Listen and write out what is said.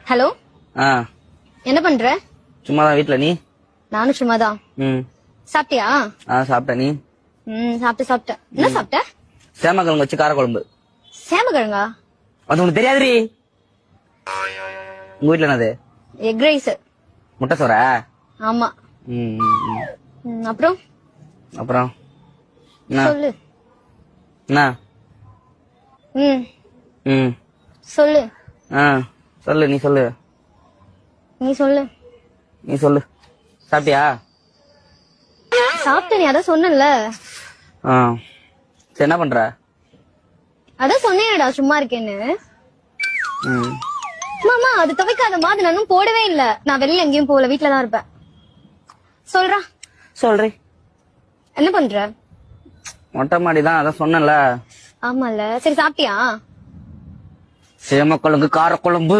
Hello, ஆ என்ன பண்ற? சும்மாதான் வீட்ல. நீ? நானும் சும்மாதான். சாப்பிட்டியா? சாப்பிட்ட. நீ? சாப்பிட்டேன். என்ன சாப்பிட்ட? சேமக்கிழங்கு வச்சு காரக்குழம்பு. சேமக்கிழங்கா? அது உனக்கு தெரியாதுரி. உங்க வீட்ல என்னது? Egg rice. முட்டை சோறா? ஆமா. அப்புறம் அப்புறம் என்ன? சொல்லு. என்ன? சொல்லு. சொல்லு. நீ சொல்லு. நீ சொல்லு. நீ சொல்லு. சாப்பிட்டியா? சாப்பிட்ட. நீ அதான் சொன்னல. சரி, என்ன பண்ற? அதான் சொன்னேடா சும்மா இருக்கேன்னு. மாமா அது துவைக்காதமா, அது நானும் போடவே இல்ல. நான் வெளியில எங்கேயும் போகல, வீட்டுலதான் இருப்பேன். சொல்றா. சொல்றேன். என்ன பண்ற? மொட்டை மாடிதான், அதான் சொன்னல. ஆமால. சரி, சாப்பிட்டியா? சேமக்கிழங்கு காரக்குழம்பு.